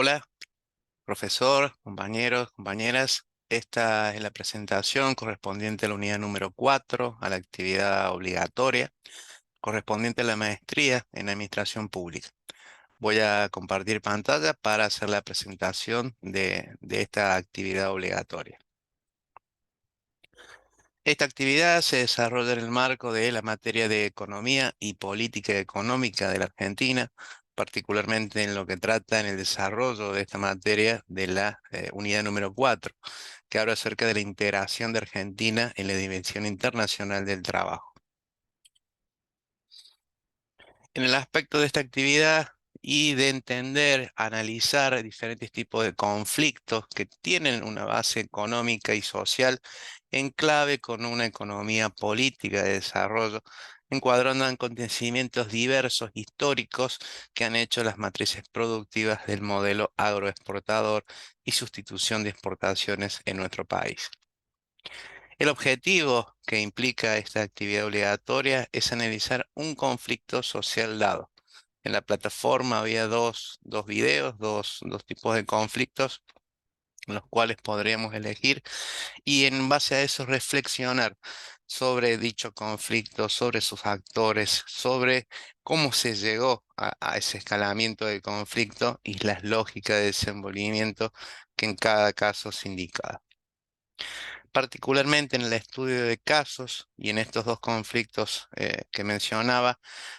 Hola, profesor, compañeros, compañeras. Esta es la presentación correspondiente a la unidad número 4, a la actividad obligatoria, correspondiente a la maestría en Administración Pública. Voy a compartir pantalla para hacer la presentación de esta actividad obligatoria. Esta actividad se desarrolla en el marco de la materia de Economía y Política Económica de la Argentina, particularmente en lo que trata en el desarrollo de esta materia de la unidad número 4, que habla acerca de la integración de Argentina en la dimensión internacional del trabajo. En el aspecto de esta actividad y de entender, analizar diferentes tipos de conflictos que tienen una base económica y social en clave con una economía política de desarrollo, encuadrando acontecimientos diversos históricos que han hecho las matrices productivas del modelo agroexportador y sustitución de exportaciones en nuestro país. El objetivo que implica esta actividad obligatoria es analizar un conflicto social dado. En la plataforma había dos videos, dos tipos de conflictos, los cuales podríamos elegir y en base a eso reflexionar sobre dicho conflicto, sobre sus actores, sobre cómo se llegó a ese escalamiento del conflicto y las lógicas de desenvolvimiento que en cada caso se indica. Particularmente en el estudio de casos y en estos dos conflictos que mencionaba,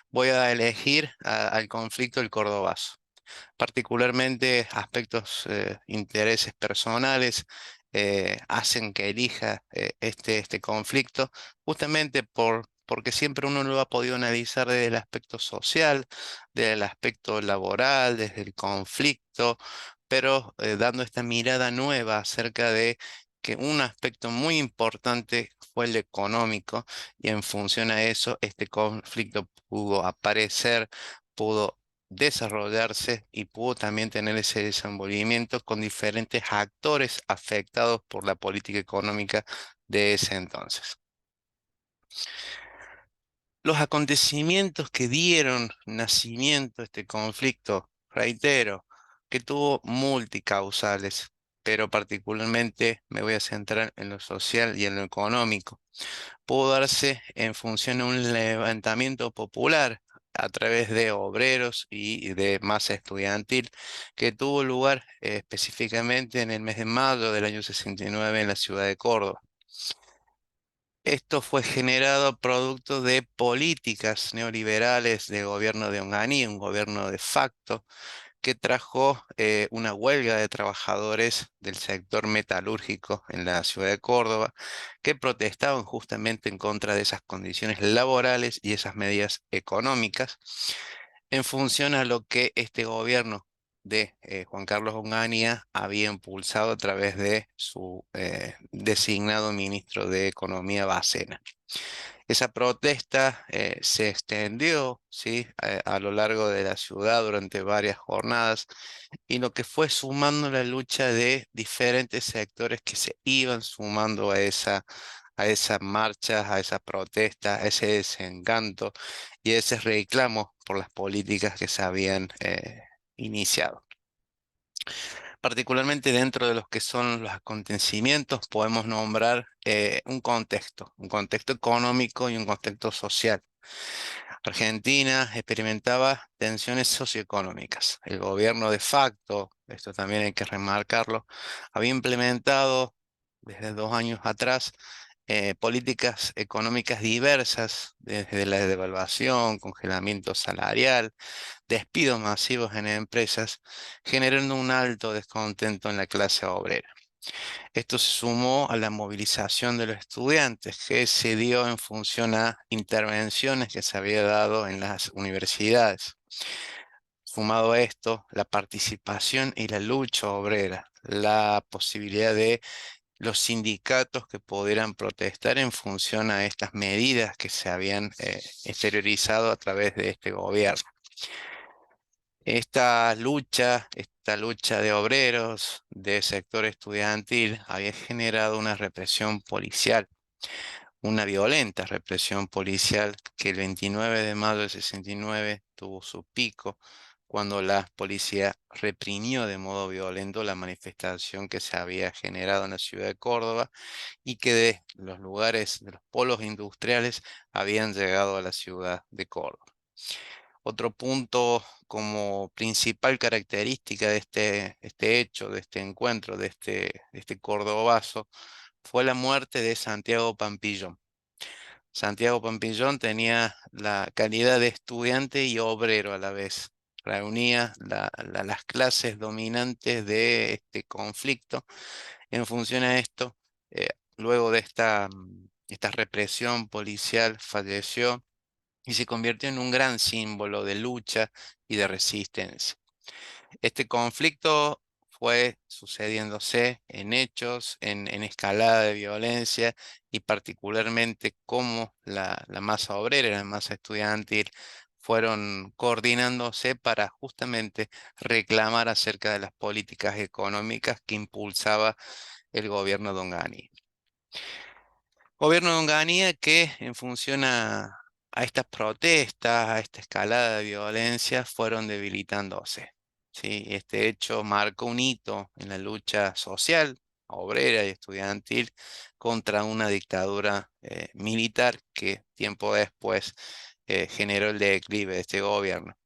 voy a elegir al conflicto del Cordobazo. Particularmente aspectos, intereses personales hacen que elija este conflicto, justamente porque siempre uno lo ha podido analizar desde el aspecto social, desde el aspecto laboral, desde el conflicto, pero dando esta mirada nueva acerca de que un aspecto muy importante fue el económico y en función a eso este conflicto pudo aparecer, pudo desarrollarse y pudo también tener ese desenvolvimiento con diferentes actores afectados por la política económica de ese entonces. Los acontecimientos que dieron nacimiento a este conflicto, reitero, que tuvo multicausales, pero particularmente me voy a centrar en lo social y en lo económico, pudo darse en función de un levantamiento popular a través de obreros y de masa estudiantil que tuvo lugar específicamente en el mes de mayo del año 69 en la ciudad de Córdoba. Esto fue generado producto de políticas neoliberales del gobierno de Onganía, un gobierno de facto, que trajo una huelga de trabajadores del sector metalúrgico en la ciudad de Córdoba, que protestaban justamente en contra de esas condiciones laborales y esas medidas económicas, en función a lo que este gobierno de Juan Carlos Onganía había impulsado a través de su designado ministro de Economía, Bacena. Esa protesta se extendió, ¿sí? A lo largo de la ciudad durante varias jornadas y lo que fue sumando la lucha de diferentes sectores que se iban sumando a esas marchas, a esas protestas, a ese desencanto y a ese reclamo por las políticas que se habían iniciado. Particularmente dentro de los que son los acontecimientos, podemos nombrar un contexto económico y un contexto social. Argentina experimentaba tensiones socioeconómicas. El gobierno de facto, esto también hay que remarcarlo, había implementado desde 2 años atrás políticas económicas diversas, desde la devaluación, congelamiento salarial, despidos masivos en empresas, generando un alto descontento en la clase obrera. Esto se sumó a la movilización de los estudiantes, que se dio en función a intervenciones que se había dado en las universidades. Sumado a esto, la participación y la lucha obrera, la posibilidad de los sindicatos que pudieran protestar en función a estas medidas que se habían exteriorizado a través de este gobierno. Esta lucha de obreros, de sector estudiantil, había generado una represión policial, una violenta represión policial que el 29 de mayo del 69 tuvo su pico cuando la policía reprimió de modo violento la manifestación que se había generado en la ciudad de Córdoba y que de los lugares, de los polos industriales, habían llegado a la ciudad de Córdoba. Otro punto como principal característica de este hecho, de este encuentro, de este cordobazo, fue la muerte de Santiago Pampillón. Santiago Pampillón tenía la calidad de estudiante y obrero a la vez. Reunía las clases dominantes de este conflicto. En función a esto, eh, luego de esta represión policial, falleció y se convirtió en un gran símbolo de lucha y de resistencia. Este conflicto fue sucediéndose en hechos, en escalada de violencia y particularmente cómo la masa obrera y la masa estudiantil fueron coordinándose para justamente reclamar acerca de las políticas económicas que impulsaba el gobierno de Onganía. Gobierno de Onganía que en función a estas protestas, a esta escalada de violencia, fueron debilitándose. ¿Sí? Este hecho marcó un hito en la lucha social, obrera y estudiantil contra una dictadura militar que tiempo después generó el declive de este gobierno.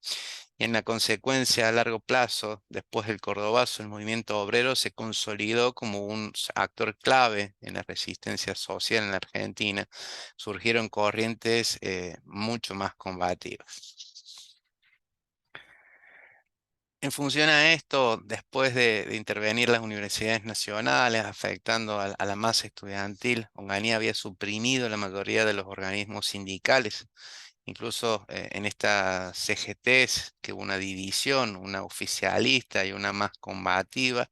Y en la consecuencia a largo plazo, después del Cordobazo, el movimiento obrero se consolidó como un actor clave en la resistencia social en la Argentina. Surgieron corrientes mucho más combativas. En función a esto, después de intervenir las universidades nacionales, afectando a la masa estudiantil, Onganía había suprimido la mayoría de los organismos sindicales. Incluso en estas CGTs, que hubo una división, una oficialista y una más combativa,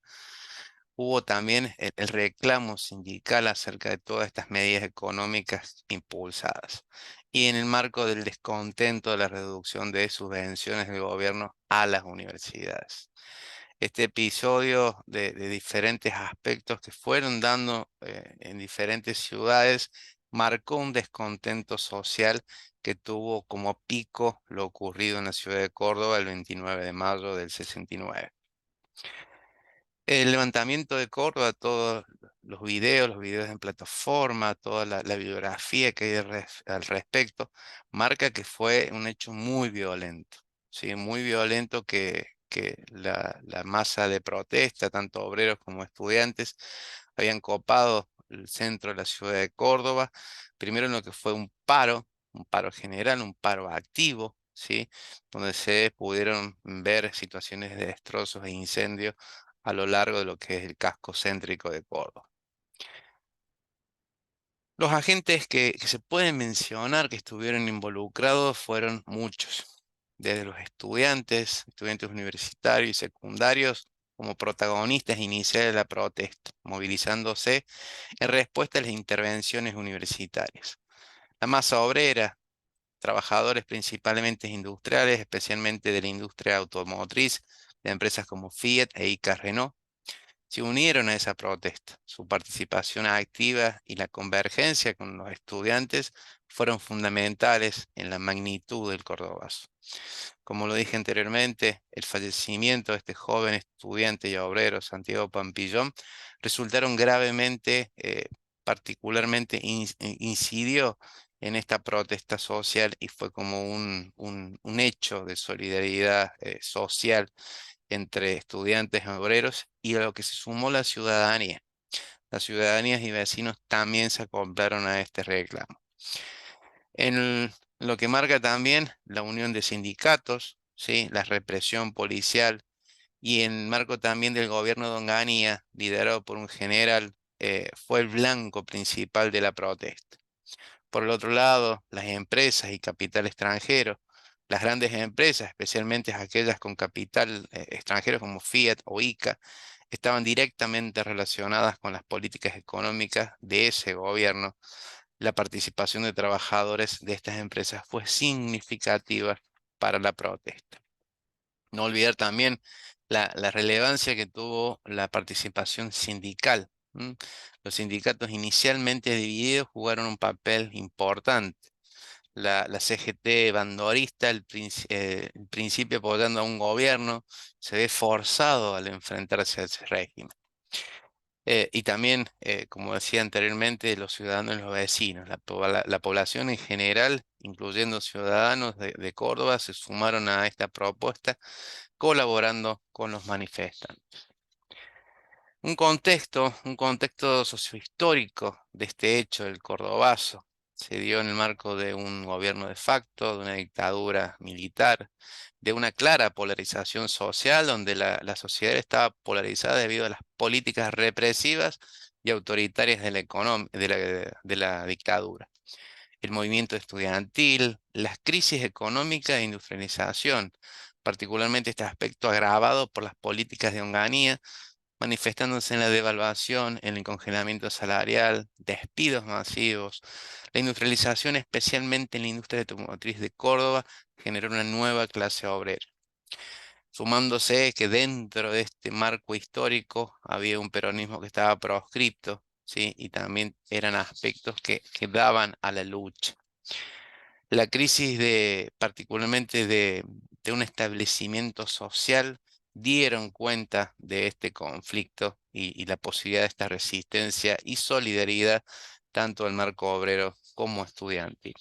hubo también el reclamo sindical acerca de todas estas medidas económicas impulsadas. Y en el marco del descontento de la reducción de subvenciones del gobierno a las universidades. Este episodio de diferentes aspectos que fueron dando en diferentes ciudades marcó un descontento social que tuvo como pico lo ocurrido en la ciudad de Córdoba el 29 de mayo del 69. El levantamiento de Córdoba, todos los videos en plataforma, toda la bibliografía que hay al respecto, marca que fue un hecho muy violento, ¿sí? Muy violento que la masa de protesta, tanto obreros como estudiantes, habían copado el centro de la ciudad de Córdoba, primero en lo que fue un paro general, un paro activo, ¿sí? Donde se pudieron ver situaciones de destrozos e incendios a lo largo de lo que es el casco céntrico de Córdoba. Los agentes que se pueden mencionar que estuvieron involucrados fueron muchos, desde los estudiantes universitarios y secundarios, como protagonistas iniciales de la protesta, movilizándose en respuesta a las intervenciones universitarias. La masa obrera, trabajadores principalmente industriales, especialmente de la industria automotriz, de empresas como Fiat e Ica Renault, se unieron a esa protesta. Su participación activa y la convergencia con los estudiantes fueron fundamentales en la magnitud del Cordobazo. Como lo dije anteriormente, el fallecimiento de este joven estudiante y obrero, Santiago Pampillón, resultaron gravemente, particularmente incidió en esta protesta social y fue como un hecho de solidaridad social entre estudiantes y obreros y a lo que se sumó la ciudadanía. Las ciudadanías y vecinos también se acoplaron a este reclamo. En lo que marca también la unión de sindicatos, ¿sí? La represión policial y en el marco también del gobierno de Onganía, liderado por un general, fue el blanco principal de la protesta. Por el otro lado, las empresas y capital extranjero, las grandes empresas, especialmente aquellas con capital extranjero como Fiat o ICA, estaban directamente relacionadas con las políticas económicas de ese gobierno. La participación de trabajadores de estas empresas fue significativa para la protesta. No olvidar también la relevancia que tuvo la participación sindical. Los sindicatos inicialmente divididos jugaron un papel importante. la CGT bandorista, el principio apoyando a un gobierno, se ve forzado al enfrentarse a ese régimen. Y también, como decía anteriormente, los ciudadanos y los vecinos, la población en general, incluyendo ciudadanos de Córdoba, se sumaron a esta propuesta, colaborando con los manifestantes. Un contexto sociohistórico de este hecho, el Cordobazo, se dio en el marco de un gobierno de facto, de una dictadura militar, de una clara polarización social, donde la sociedad estaba polarizada debido a las políticas represivas y autoritarias de la dictadura. El movimiento estudiantil, las crisis económicas e industrialización, particularmente este aspecto agravado por las políticas de Onganía, manifestándose en la devaluación, en el congelamiento salarial, despidos masivos. La industrialización, especialmente en la industria automotriz de Córdoba, generó una nueva clase obrera. Sumándose que dentro de este marco histórico había un peronismo que estaba proscripto, ¿sí? Y también eran aspectos que daban a la lucha. La crisis particularmente de un establecimiento social, dieron cuenta de este conflicto y la posibilidad de esta resistencia y solidaridad tanto al marco obrero como estudiantil.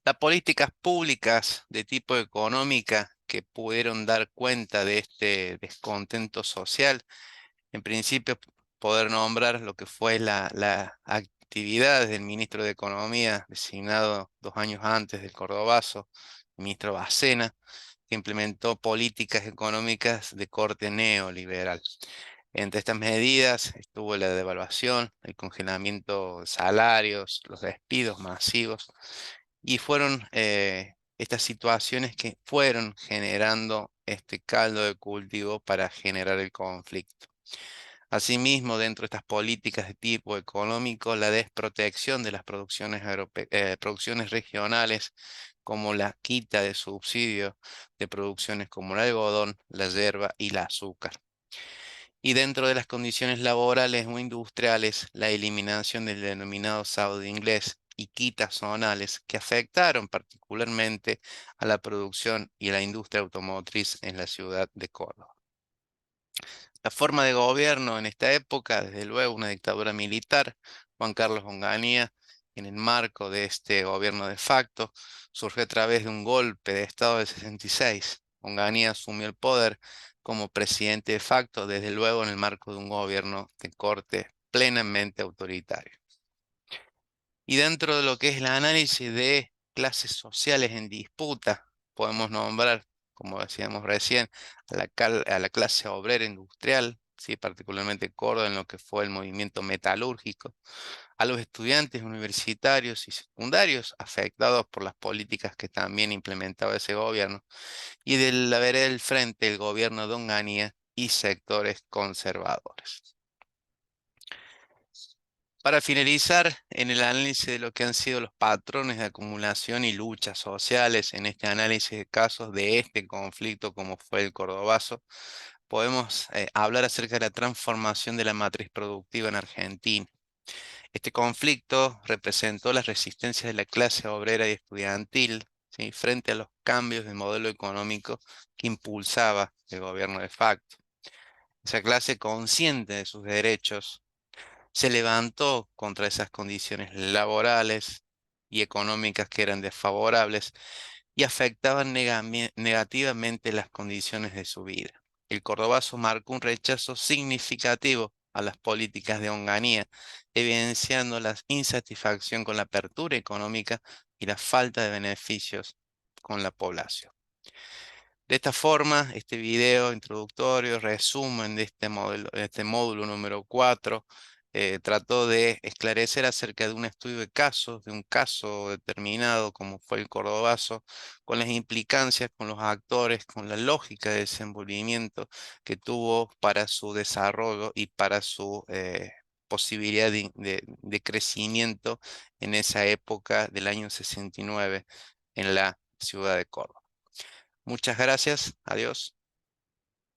Las políticas públicas de tipo económica que pudieron dar cuenta de este descontento social, en principio, poder nombrar lo que fue la actividad del ministro de Economía, designado 2 años antes del Cordobazo, el ministro Bacena, que implementó políticas económicas de corte neoliberal. Entre estas medidas estuvo la devaluación, el congelamiento de salarios, los despidos masivos, y fueron estas situaciones que fueron generando este caldo de cultivo para generar el conflicto. Asimismo, dentro de estas políticas de tipo económico, la desprotección de las producciones regionales, como la quita de subsidios de producciones como el algodón, la yerba y el azúcar. Y dentro de las condiciones laborales o industriales, la eliminación del denominado sábado inglés y quitas zonales que afectaron particularmente a la producción y a la industria automotriz en la ciudad de Córdoba. La forma de gobierno en esta época, desde luego una dictadura militar, Juan Carlos Onganía, en el marco de este gobierno de facto, surgió a través de un golpe de Estado del 66. Onganía asumió el poder como presidente de facto, desde luego en el marco de un gobierno de corte plenamente autoritario. Y dentro de lo que es el análisis de clases sociales en disputa, podemos nombrar, como decíamos recién, a la clase obrera industrial, ¿sí? Particularmente Córdoba en lo que fue el movimiento metalúrgico, a los estudiantes universitarios y secundarios afectados por las políticas que también implementaba ese gobierno, y de la vereda del frente el gobierno de Onganía y sectores conservadores. Para finalizar, en el análisis de lo que han sido los patrones de acumulación y luchas sociales en este análisis de casos de este conflicto como fue el Cordobazo, podemos hablar acerca de la transformación de la matriz productiva en Argentina. Este conflicto representó las resistencias de la clase obrera y estudiantil, ¿sí? Frente a los cambios de modelo económico que impulsaba el gobierno de facto. Esa clase, consciente de sus derechos, se levantó contra esas condiciones laborales y económicas que eran desfavorables y afectaban negativamente las condiciones de su vida. El cordobazo marcó un rechazo significativo a las políticas de Onganía, evidenciando la insatisfacción con la apertura económica y la falta de beneficios con la población. De esta forma, este video introductorio, resumen de este módulo número 4, trató de esclarecer acerca de un estudio de casos, de un caso determinado como fue el Cordobazo, con las implicancias, con los actores, con la lógica de desenvolvimiento que tuvo para su desarrollo y para su posibilidad de crecimiento en esa época del año 69 en la ciudad de Córdoba. Muchas gracias. Adiós.